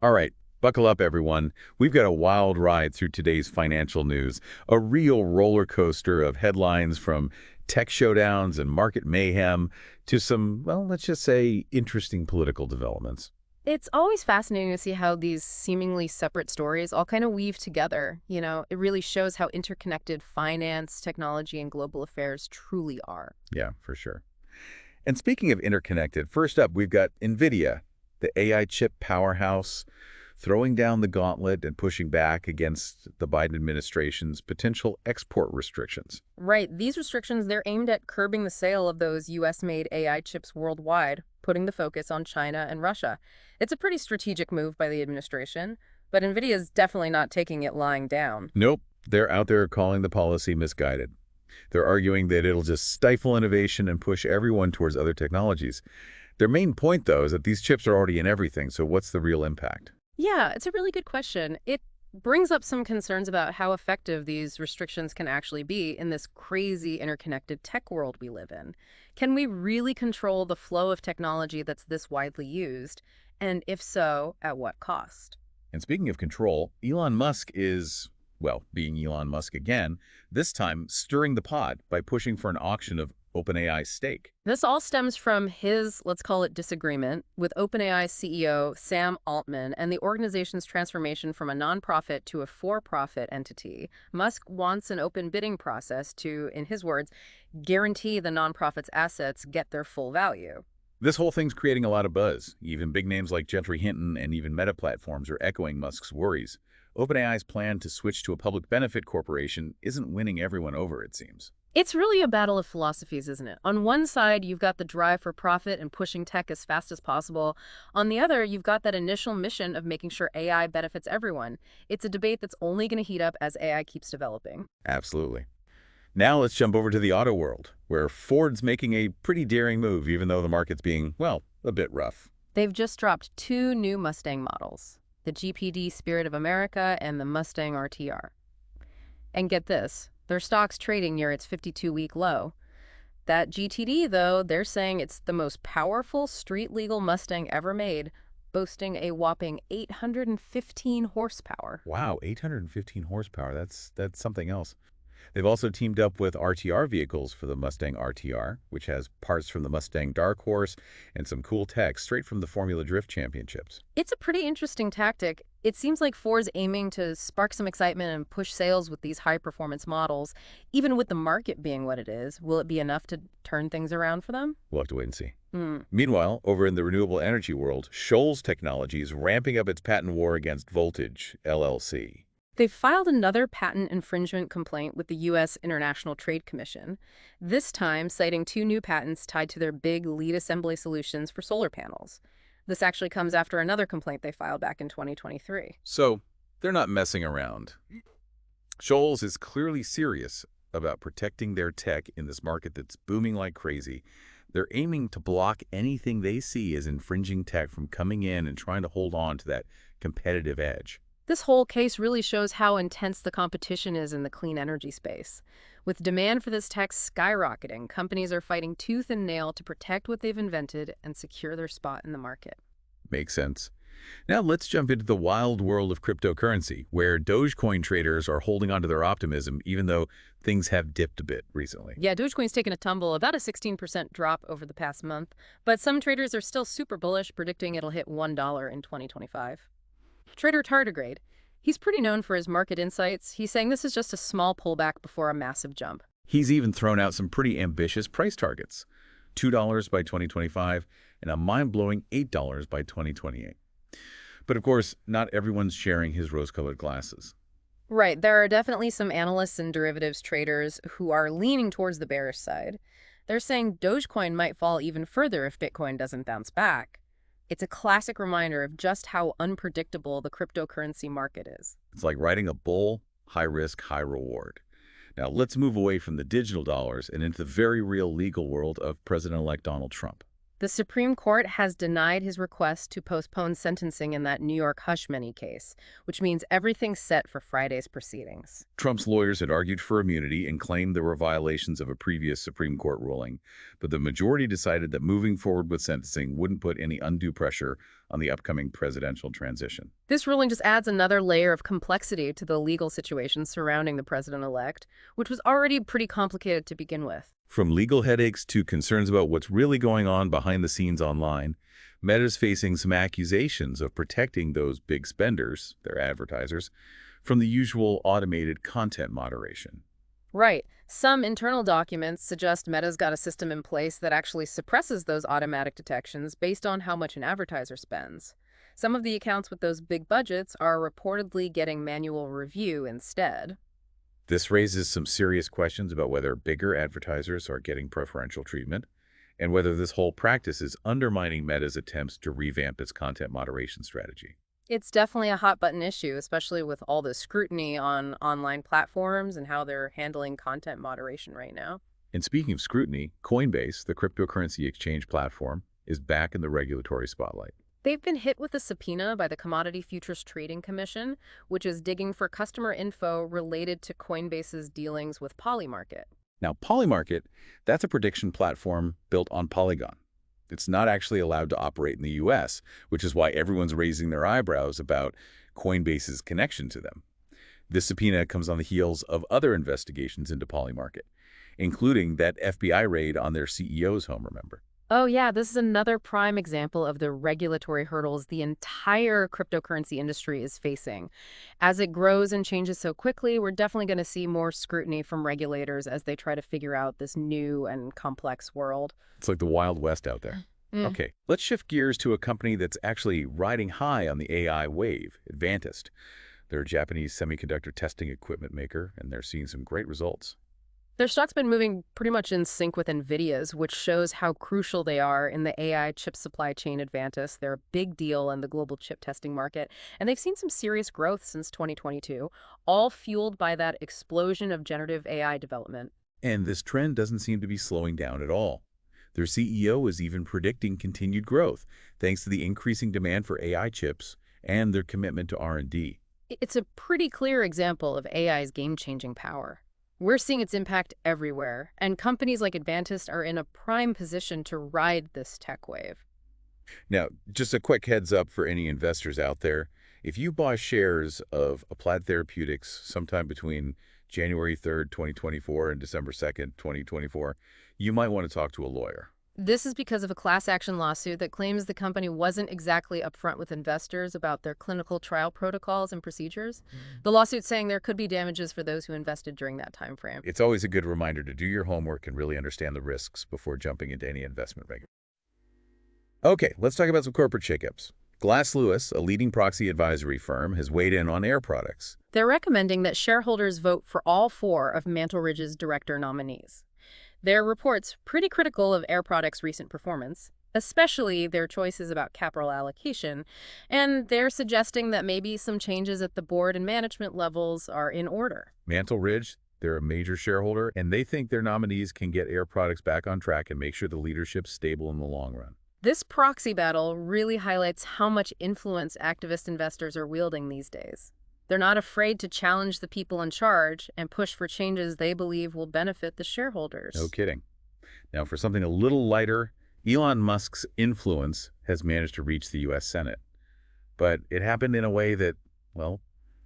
All right, buckle up, everyone. We've got a wild ride through today's financial news, a real roller coaster of headlines from tech showdowns and market mayhem to some, well, let's just say, interesting political developments. It's always fascinating to see how these seemingly separate stories all kind of weave together. It really shows how interconnected finance, technology, and global affairs truly are. Yeah, for sure. And speaking of interconnected, first up, we've got Nvidia, the AI chip powerhouse, throwing down the gauntlet and pushing back against the Biden administration's potential export restrictions. Right, these restrictions, they're aimed at curbing the sale of those US-made AI chips worldwide, putting the focus on China and Russia. It's a pretty strategic move by the administration, but Nvidia is definitely not taking it lying down. Nope, they're out there calling the policy misguided. They're arguing that it'll just stifle innovation and push everyone towards other technologies. Their main point, though, is that these chips are already in everything, so what's the real impact? Yeah, it's a really good question. It brings up some concerns about how effective these restrictions can actually be in this crazy interconnected tech world we live in. Can we really control the flow of technology that's this widely used? And if so, at what cost? And speaking of control, Elon Musk is, well, being Elon Musk again, this time stirring the pot by pushing for an auction of OpenAI's stake. This all stems from his, let's call it, disagreement with OpenAI CEO Sam Altman and the organization's transformation from a nonprofit to a for-profit entity. Musk wants an open bidding process to, in his words, guarantee the nonprofit's assets get their full value. This whole thing's creating a lot of buzz. Even big names like Gentry Hinton and even Meta Platforms are echoing Musk's worries. OpenAI's plan to switch to a public benefit corporation isn't winning everyone over, it seems. It's really a battle of philosophies, isn't it? On one side, you've got the drive for profit and pushing tech as fast as possible. On the other, you've got that initial mission of making sure AI benefits everyone. It's a debate that's only going to heat up as AI keeps developing. Absolutely. Now let's jump over to the auto world, where Ford's making a pretty daring move, even though the market's being, well, a bit rough. They've just dropped two new Mustang models, the GPD Spirit of America and the Mustang RTR. And get this, their stock's trading near its 52-week low. That GTD, though, they're saying it's the most powerful street-legal Mustang ever made, boasting a whopping 815 horsepower. Wow, 815 horsepower. That's something else. They've also teamed up with RTR vehicles for the Mustang RTR, which has parts from the Mustang Dark Horse and some cool tech straight from the Formula Drift Championships. It's a pretty interesting tactic. It seems like Ford's aiming to spark some excitement and push sales with these high-performance models. Even with the market being what it is, will it be enough to turn things around for them? We'll have to wait and see. Hmm. Meanwhile, over in the renewable energy world, Shoals Technology is ramping up its patent war against Voltage, LLC. They've filed another patent infringement complaint with the U.S. International Trade Commission, this time citing two new patents tied to their big lead assembly solutions for solar panels. This actually comes after another complaint they filed back in 2023. So, they're not messing around. Shoals is clearly serious about protecting their tech in this market that's booming like crazy. They're aiming to block anything they see as infringing tech from coming in and trying to hold on to that competitive edge. This whole case really shows how intense the competition is in the clean energy space. With demand for this tech skyrocketing, companies are fighting tooth and nail to protect what they've invented and secure their spot in the market. Makes sense. Now let's jump into the wild world of cryptocurrency, where Dogecoin traders are holding on to their optimism even though things have dipped a bit recently. Yeah, Dogecoin's taken a tumble, about a 16% drop over the past month, but some traders are still super bullish, predicting it'll hit $1 in 2025. Trader Tardigrade, he's pretty known for his market insights. He's saying this is just a small pullback before a massive jump. He's even thrown out some pretty ambitious price targets, $2 by 2025 and a mind-blowing $8 by 2028. But of course, not everyone's sharing his rose-colored glasses. Right, there are definitely some analysts and derivatives traders who are leaning towards the bearish side. They're saying Dogecoin might fall even further if Bitcoin doesn't bounce back. It's a classic reminder of just how unpredictable the cryptocurrency market is. It's like riding a bull, high risk, high reward. Now let's move away from the digital dollars and into the very real legal world of President-elect Donald Trump. The Supreme Court has denied his request to postpone sentencing in that New York hush money case, which means everything's set for Friday's proceedings. Trump's lawyers had argued for immunity and claimed there were violations of a previous Supreme Court ruling, but the majority decided that moving forward with sentencing wouldn't put any undue pressure on the upcoming presidential transition. This ruling just adds another layer of complexity to the legal situation surrounding the president-elect, which was already pretty complicated to begin with. From legal headaches to concerns about what's really going on behind the scenes online, Meta's facing some accusations of protecting those big spenders, their advertisers, from the usual automated content moderation. Right. Some internal documents suggest Meta's got a system in place that actually suppresses those automatic detections based on how much an advertiser spends. Some of the accounts with those big budgets are reportedly getting manual review instead. This raises some serious questions about whether bigger advertisers are getting preferential treatment and whether this whole practice is undermining Meta's attempts to revamp its content moderation strategy. It's definitely a hot-button issue, especially with all the scrutiny on online platforms and how they're handling content moderation right now. And speaking of scrutiny, Coinbase, the cryptocurrency exchange platform, is back in the regulatory spotlight. They've been hit with a subpoena by the Commodity Futures Trading Commission, which is digging for customer info related to Coinbase's dealings with Polymarket. Now, Polymarket, that's a prediction platform built on Polygon. It's not actually allowed to operate in the U.S., which is why everyone's raising their eyebrows about Coinbase's connection to them. This subpoena comes on the heels of other investigations into Polymarket, including that FBI raid on their CEO's home, remember? Oh yeah, this is another prime example of the regulatory hurdles the entire cryptocurrency industry is facing. As it grows and changes so quickly, we're definitely going to see more scrutiny from regulators as they try to figure out this new and complex world. It's like the Wild West out there. Okay, let's shift gears to a company that's actually riding high on the AI wave, Advantest. They're a Japanese semiconductor testing equipment maker, and they're seeing some great results. Their stock's been moving pretty much in sync with Nvidia's, which shows how crucial they are in the AI chip supply chain. Advantest. They're a big deal in the global chip testing market, and they've seen some serious growth since 2022, all fueled by that explosion of generative AI development. And this trend doesn't seem to be slowing down at all. Their CEO is even predicting continued growth, thanks to the increasing demand for AI chips and their commitment to R&D. It's a pretty clear example of AI's game-changing power. We're seeing its impact everywhere, and companies like Advantest are in a prime position to ride this tech wave. Now, just a quick heads up for any investors out there. If you buy shares of Applied Therapeutics sometime between January 3rd, 2024 and December 2nd, 2024, you might want to talk to a lawyer. This is because of a class action lawsuit that claims the company wasn't exactly upfront with investors about their clinical trial protocols and procedures. The lawsuit's saying there could be damages for those who invested during that time frame. It's always a good reminder to do your homework and really understand the risks before jumping into any investment regulation. Okay, let's talk about some corporate shakeups. Glass Lewis, a leading proxy advisory firm, has weighed in on Air Products. They're recommending that shareholders vote for all 4 of Mantle Ridge's director nominees. Their report's pretty critical of Air Products' recent performance, especially their choices about capital allocation, and they're suggesting that maybe some changes at the board and management levels are in order. Mantle Ridge, they're a major shareholder, and they think their nominees can get Air Products back on track and make sure the leadership's stable in the long run. This proxy battle really highlights how much influence activist investors are wielding these days. They're not afraid to challenge the people in charge and push for changes they believe will benefit the shareholders. No kidding. Now, for something a little lighter, Elon Musk's influence has managed to reach the U.S. Senate. But it happened in a way that, well,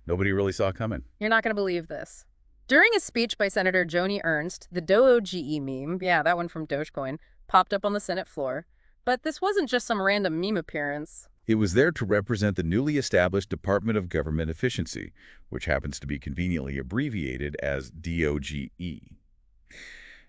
nobody really saw coming. You're not going to believe this. During a speech by Senator Joni Ernst, the Doge meme, yeah, that one from Dogecoin, popped up on the Senate floor. But this wasn't just some random meme appearance. It was there to represent the newly established Department of Government Efficiency, which happens to be conveniently abbreviated as DOGE.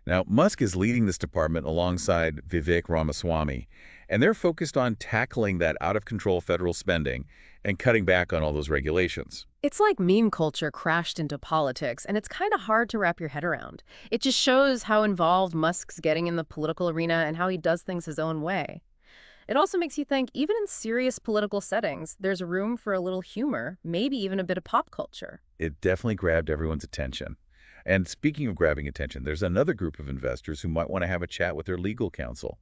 Now, Musk is leading this department alongside Vivek Ramaswamy, and they're focused on tackling that out-of-control federal spending and cutting back on all those regulations. It's like meme culture crashed into politics, and it's kind of hard to wrap your head around. It just shows how involved Musk's getting in the political arena and how he does things his own way. It also makes you think, even in serious political settings, there's room for a little humor, maybe even a bit of pop culture. It definitely grabbed everyone's attention. And speaking of grabbing attention, there's another group of investors who might want to have a chat with their legal counsel.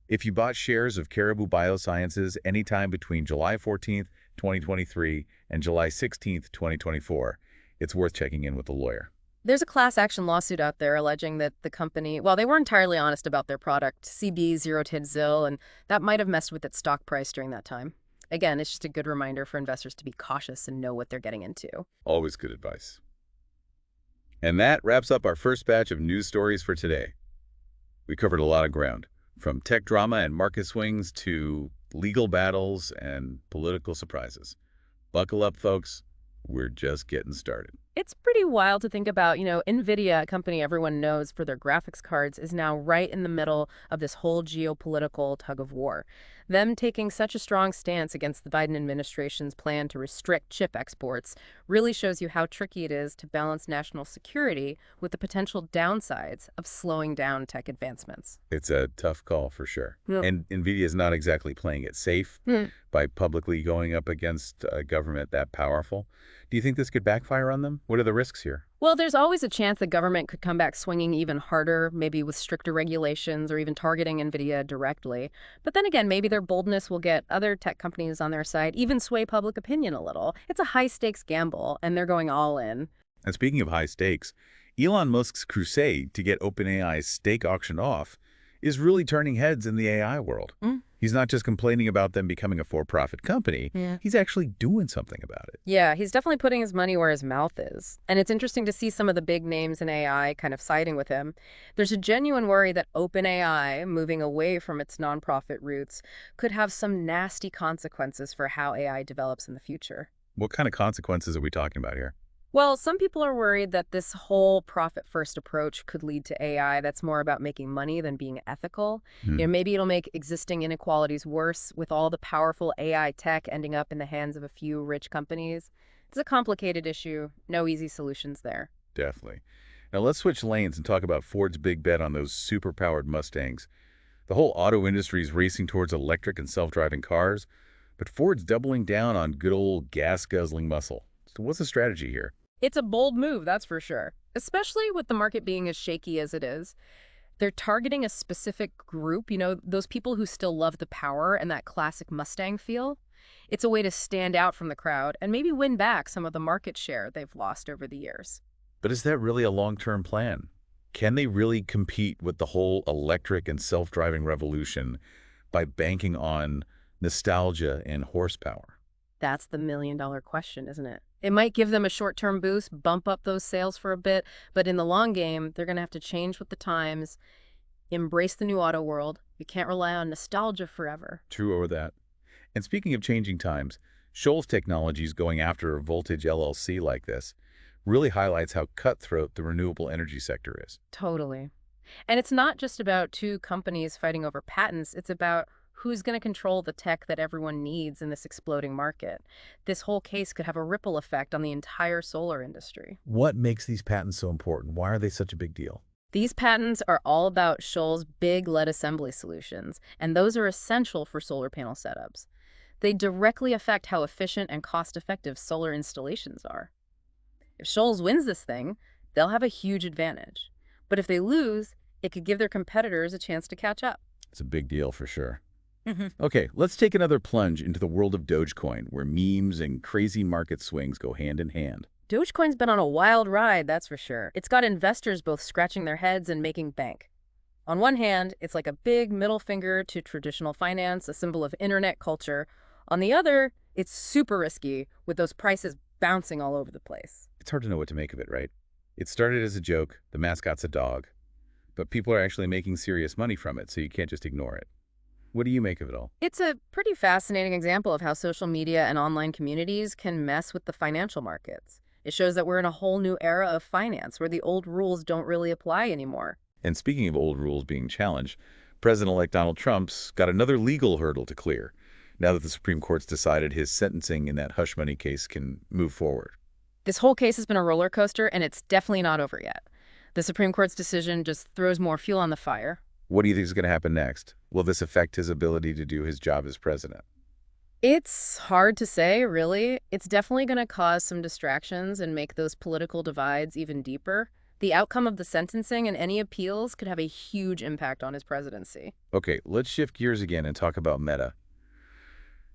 If you bought shares of Caribou Biosciences anytime between July 14th, 2023 and July 16th, 2024, it's worth checking in with a lawyer. There's a class action lawsuit out there alleging that the company, well, they were entirely honest about their product, CB0TIDZIL, and that might have messed with its stock price during that time. Again, it's just a good reminder for investors to be cautious and know what they're getting into. Always good advice. And that wraps up our first batch of news stories for today. We covered a lot of ground, from tech drama and market swings to legal battles and political surprises. Buckle up, folks. We're just getting started. It's pretty wild to think about, Nvidia, a company everyone knows for their graphics cards, is now right in the middle of this whole geopolitical tug of war. Them taking such a strong stance against the Biden administration's plan to restrict chip exports really shows you how tricky it is to balance national security with the potential downsides of slowing down tech advancements. It's a tough call for sure. Yeah. And Nvidia is not exactly playing it safe by publicly going up against a government that powerful. Do you think this could backfire on them? What are the risks here? Well, there's always a chance the government could come back swinging even harder, maybe with stricter regulations or even targeting Nvidia directly. But then again, maybe their boldness will get other tech companies on their side, even sway public opinion a little. It's a high-stakes gamble, and they're going all in. And speaking of high stakes, Elon Musk's crusade to get OpenAI's stake auctioned off is really turning heads in the AI world. He's not just complaining about them becoming a for-profit company. Yeah. He's actually doing something about it. Yeah, he's definitely putting his money where his mouth is. And it's interesting to see some of the big names in AI kind of siding with him. There's a genuine worry that OpenAI, moving away from its nonprofit roots, could have some nasty consequences for how AI develops in the future. What kind of consequences are we talking about here? Well, some people are worried that this whole profit-first approach could lead to AI that's more about making money than being ethical. Maybe it'll make existing inequalities worse with all the powerful AI tech ending up in the hands of a few rich companies. It's a complicated issue. No easy solutions there. Definitely. Now let's switch lanes and talk about Ford's big bet on those super-powered Mustangs. The whole auto industry is racing towards electric and self-driving cars, but Ford's doubling down on good old gas-guzzling muscle. So what's the strategy here? It's a bold move, that's for sure, especially with the market being as shaky as it is. They're targeting a specific group, those people who still love the power and that classic Mustang feel. It's a way to stand out from the crowd and maybe win back some of the market share they've lost over the years. But is that really a long-term plan? Can they really compete with the whole electric and self-driving revolution by banking on nostalgia and horsepower? That's the million-dollar question, isn't it? It might give them a short-term boost, bump up those sales for a bit, but in the long game, they're going to have to change with the times, embrace the new auto world. You can't rely on nostalgia forever. True over that. And speaking of changing times, Shoals Technologies going after a voltage LLC like this really highlights how cutthroat the renewable energy sector is. Totally. And it's not just about two companies fighting over patents. It's about who's going to control the tech that everyone needs in this exploding market. This whole case could have a ripple effect on the entire solar industry. What makes these patents so important? Why are they such a big deal? These patents are all about Shoals' big lead assembly solutions, and those are essential for solar panel setups. They directly affect how efficient and cost-effective solar installations are. If Shoals wins this thing, they'll have a huge advantage. But if they lose, it could give their competitors a chance to catch up. It's a big deal for sure. Okay, let's take another plunge into the world of Dogecoin, where memes and crazy market swings go hand in hand. Dogecoin's been on a wild ride, that's for sure. It's got investors both scratching their heads and making bank. On one hand, it's like a big middle finger to traditional finance, a symbol of internet culture. On the other, it's super risky, with those prices bouncing all over the place. It's hard to know what to make of it, right? It started as a joke, the mascot's a dog, but people are actually making serious money from it, so you can't just ignore it. What do you make of it all? It's a pretty fascinating example of how social media and online communities can mess with the financial markets. It shows that we're in a whole new era of finance where the old rules don't really apply anymore. And speaking of old rules being challenged, President-elect Donald Trump's got another legal hurdle to clear now that the Supreme Court's decided his sentencing in that hush money case can move forward. This whole case has been a roller coaster, and it's definitely not over yet. The Supreme Court's decision just throws more fuel on the fire. What do you think is going to happen next? Will this affect his ability to do his job as president? It's hard to say, really. It's definitely going to cause some distractions and make those political divides even deeper. The outcome of the sentencing and any appeals could have a huge impact on his presidency. Okay, let's shift gears again and talk about Meta.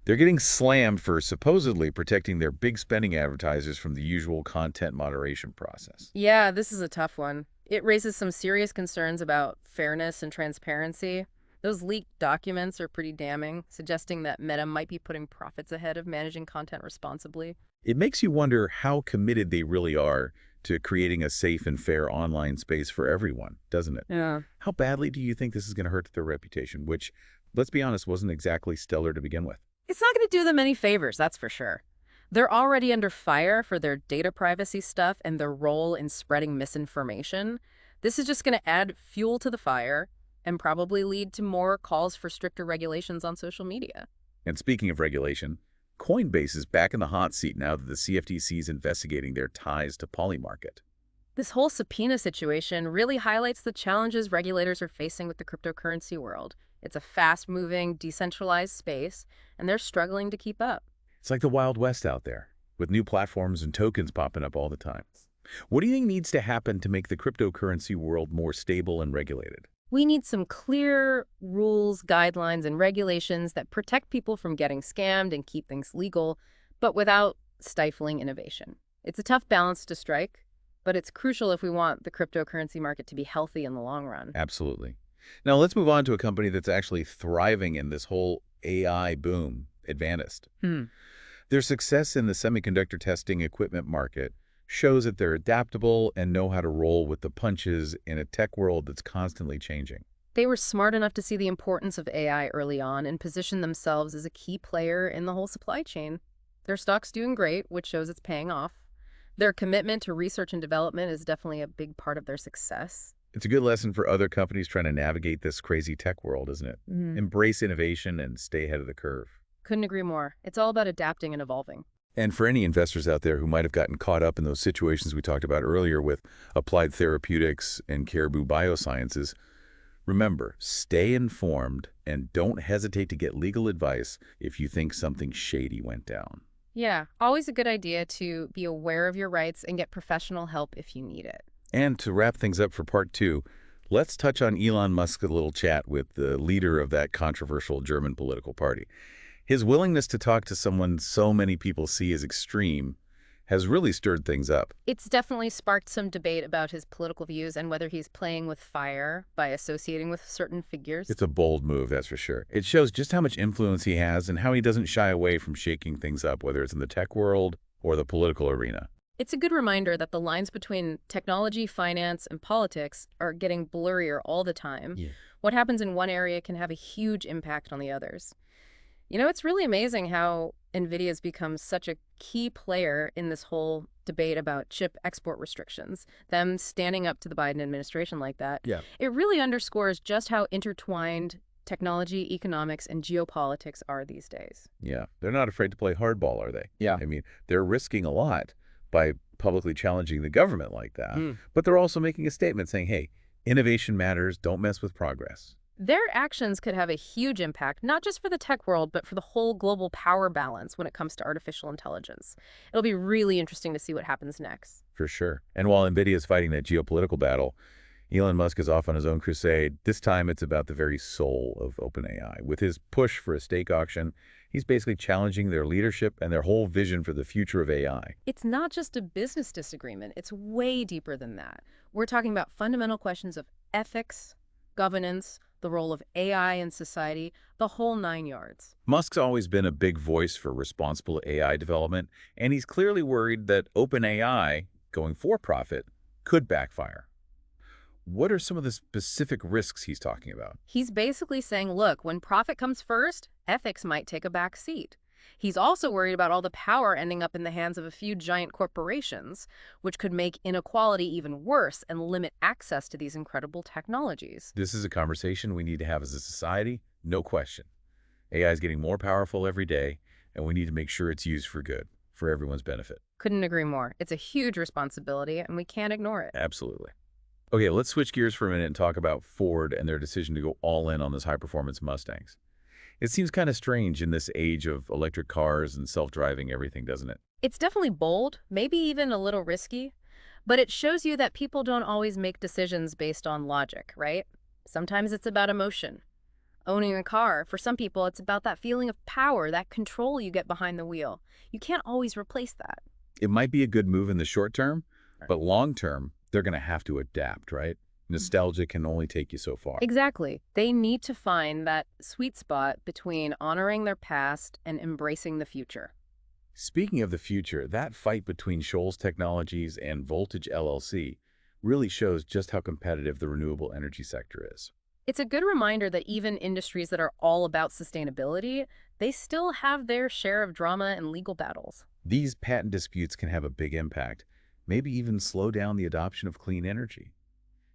They're getting slammed for supposedly protecting their big spending advertisers from the usual content moderation process. Yeah, this is a tough one. It raises some serious concerns about fairness and transparency. Those leaked documents are pretty damning, suggesting that Meta might be putting profits ahead of managing content responsibly. It makes you wonder how committed they really are to creating a safe and fair online space for everyone, doesn't it? Yeah. How badly do you think this is going to hurt their reputation, which, let's be honest, wasn't exactly stellar to begin with? It's not going to do them any favors, that's for sure. They're already under fire for their data privacy stuff and their role in spreading misinformation. This is just going to add fuel to the fire and probably lead to more calls for stricter regulations on social media. And speaking of regulation, Coinbase is back in the hot seat now that the CFTC is investigating their ties to Polymarket. This whole subpoena situation really highlights the challenges regulators are facing with the cryptocurrency world. It's a fast-moving, decentralized space, and they're struggling to keep up. It's like the Wild West out there, with new platforms and tokens popping up all the time. What do you think needs to happen to make the cryptocurrency world more stable and regulated? We need some clear rules, guidelines, and regulations that protect people from getting scammed and keep things legal, but without stifling innovation. It's a tough balance to strike, but it's crucial if we want the cryptocurrency market to be healthy in the long run. Absolutely. Now let's move on to a company that's actually thriving in this whole AI boom, Advantest. Their success in the semiconductor testing equipment market shows that they're adaptable and know how to roll with the punches in a tech world that's constantly changing. They were smart enough to see the importance of AI early on and position themselves as a key player in the whole supply chain. Their stock's doing great, which shows it's paying off. Their commitment to research and development is definitely a big part of their success. It's a good lesson for other companies trying to navigate this crazy tech world, isn't it? Embrace innovation and stay ahead of the curve. Couldn't agree more. It's all about adapting and evolving. And for any investors out there who might have gotten caught up in those situations we talked about earlier with Applied Therapeutics and Caribou Biosciences, remember, stay informed and don't hesitate to get legal advice if you think something shady went down. Yeah, always a good idea to be aware of your rights and get professional help if you need it. And to wrap things up for part 2, let's touch on Elon Musk's little chat with the leader of that controversial German political party. His willingness to talk to someone so many people see as extreme has really stirred things up. It's definitely sparked some debate about his political views and whether he's playing with fire by associating with certain figures. It's a bold move, that's for sure. It shows just how much influence he has and how he doesn't shy away from shaking things up, whether it's in the tech world or the political arena. It's a good reminder that the lines between technology, finance, and politics are getting blurrier all the time. What happens in one area can have a huge impact on the others. You know, it's really amazing how Nvidia has become such a key player in this whole debate about chip export restrictions, them standing up to the Biden administration like that. It really underscores just how intertwined technology, economics, and geopolitics are these days. Yeah, they're not afraid to play hardball, are they? Yeah. I mean, they're risking a lot by publicly challenging the government like that. But they're also making a statement saying, hey, innovation matters, don't mess with progress. Their actions could have a huge impact, not just for the tech world, but for the whole global power balance when it comes to artificial intelligence. It'll be really interesting to see what happens next. For sure. And while Nvidia is fighting that geopolitical battle, Elon Musk is off on his own crusade. This time it's about the very soul of OpenAI. With his push for a stake auction, he's basically challenging their leadership and their whole vision for the future of AI. It's not just a business disagreement. It's way deeper than that. We're talking about fundamental questions of ethics, governance, the role of AI in society, the whole 9 yards. Musk's always been a big voice for responsible AI development, and he's clearly worried that OpenAI, going for profit, could backfire. What are some of the specific risks he's talking about? He's basically saying, look, when profit comes first, ethics might take a back seat. He's also worried about all the power ending up in the hands of a few giant corporations, which could make inequality even worse and limit access to these incredible technologies. This is a conversation we need to have as a society, no question. AI is getting more powerful every day, and we need to make sure it's used for good, for everyone's benefit. Couldn't agree more. It's a huge responsibility, and we can't ignore it. Absolutely. Okay, let's switch gears for a minute and talk about Ford and their decision to go all in on those high-performance Mustangs. It seems kind of strange in this age of electric cars and self-driving everything, doesn't it? It's definitely bold, maybe even a little risky, But it shows you that people don't always make decisions based on logic, right? Sometimes it's about emotion. Owning a car, for some people, it's about that feeling of power, that control you get behind the wheel. You can't always replace that. It might be a good move in the short term, Right. but long term, they're going to have to adapt, right? Nostalgia can only take you so far. Exactly. They need to find that sweet spot between honoring their past and embracing the future. Speaking of the future, that fight between Shoals Technologies and Voltage LLC really shows just how competitive the renewable energy sector is. It's a good reminder that even industries that are all about sustainability, they still have their share of drama and legal battles. These patent disputes can have a big impact, maybe even slow down the adoption of clean energy.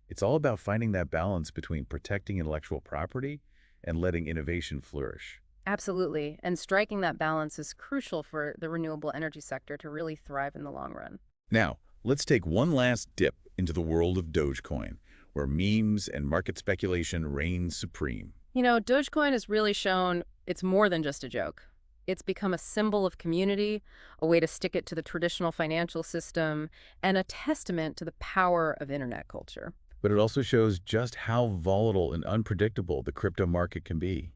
It's all about finding that balance between protecting intellectual property and letting innovation flourish. Absolutely. And striking that balance is crucial for the renewable energy sector to really thrive in the long run. Now, let's take one last dip into the world of Dogecoin, where memes and market speculation reign supreme. Dogecoin has really shown it's more than just a joke. It's become a symbol of community, a way to stick it to the traditional financial system, and a testament to the power of internet culture. But it also shows just how volatile and unpredictable the crypto market can be.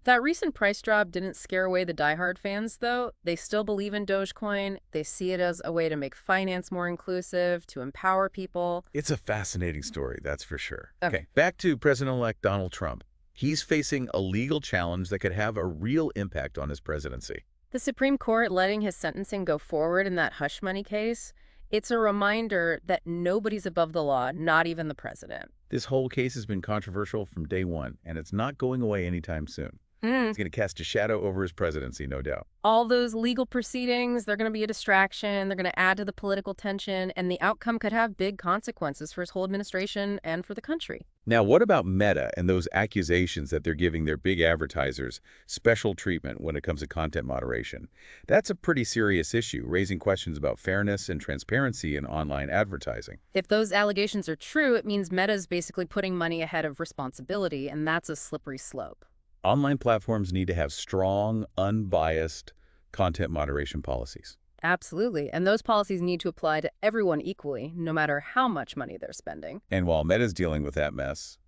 That recent price drop didn't scare away the diehard fans, though. They still believe in Dogecoin. They see it as a way to make finance more inclusive, to empower people. It's a fascinating story, that's for sure. Okay. Back to President-elect Donald Trump. He's facing a legal challenge that could have a real impact on his presidency. The Supreme Court letting his sentencing go forward in that hush money case, it's a reminder that nobody's above the law, not even the president. This whole case has been controversial from day one, and it's not going away anytime soon. It's going to cast a shadow over his presidency, no doubt. All those legal proceedings, they're going to be a distraction. They're going to add to the political tension, and the outcome could have big consequences for his whole administration and for the country. Now, what about Meta and those accusations that they're giving their big advertisers special treatment when it comes to content moderation? That's a pretty serious issue, raising questions about fairness and transparency in online advertising. If those allegations are true, it means Meta's basically putting money ahead of responsibility, and that's a slippery slope. Online platforms need to have strong, unbiased content moderation policies. Absolutely. And those policies need to apply to everyone equally, no matter how much money they're spending. And while Meta's dealing with that mess,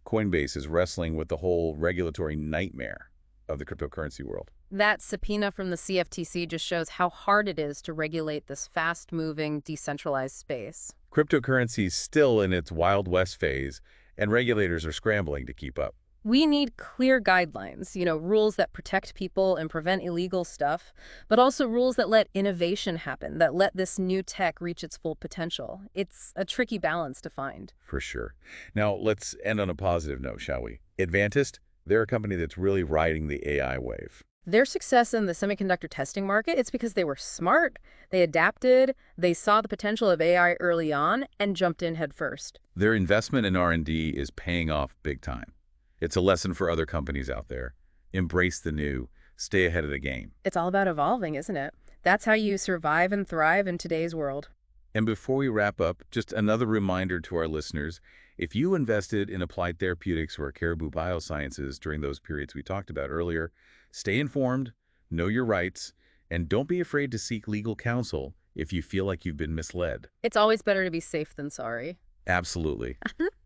Coinbase is wrestling with the whole regulatory nightmare of the cryptocurrency world. That subpoena from the CFTC just shows how hard it is to regulate this fast-moving, decentralized space. Cryptocurrency is still in its Wild West phase, and regulators are scrambling to keep up. We need clear guidelines, rules that protect people and prevent illegal stuff, but also rules that let innovation happen, that let this new tech reach its full potential. It's a tricky balance to find. For sure. Now, let's end on a positive note, shall we? Advantest, they're a company that's really riding the AI wave. Their success in the semiconductor testing market, it's because they were smart, they adapted, they saw the potential of AI early on, and jumped in head first. Their investment in R&D is paying off big time. It's a lesson for other companies out there. Embrace the new. Stay ahead of the game. It's all about evolving, isn't it? That's how you survive and thrive in today's world. And before we wrap up, just another reminder to our listeners, if you invested in Applied Therapeutics or Caribou Biosciences during those periods we talked about earlier, stay informed, know your rights, and don't be afraid to seek legal counsel if you feel like you've been misled. It's always better to be safe than sorry. Absolutely.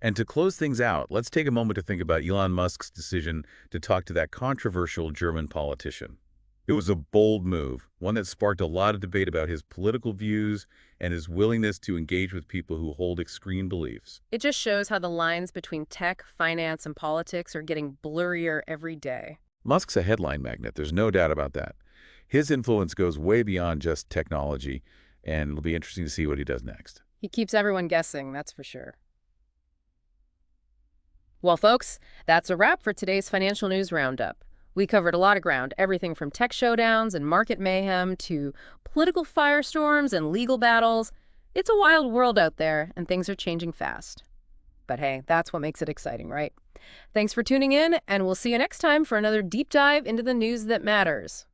And to close things out, let's take a moment to think about Elon Musk's decision to talk to that controversial German politician. It was a bold move, one that sparked a lot of debate about his political views and his willingness to engage with people who hold extreme beliefs. It just shows how the lines between tech, finance, and politics are getting blurrier every day. Musk's a headline magnet, there's no doubt about that. His influence goes way beyond just technology, and it'll be interesting to see what he does next. He keeps everyone guessing, that's for sure. Well, folks, that's a wrap for today's Financial News Roundup. We covered a lot of ground, everything from tech showdowns and market mayhem to political firestorms and legal battles. It's a wild world out there, and things are changing fast. But hey, that's what makes it exciting, right? Thanks for tuning in, and we'll see you next time for another deep dive into the news that matters.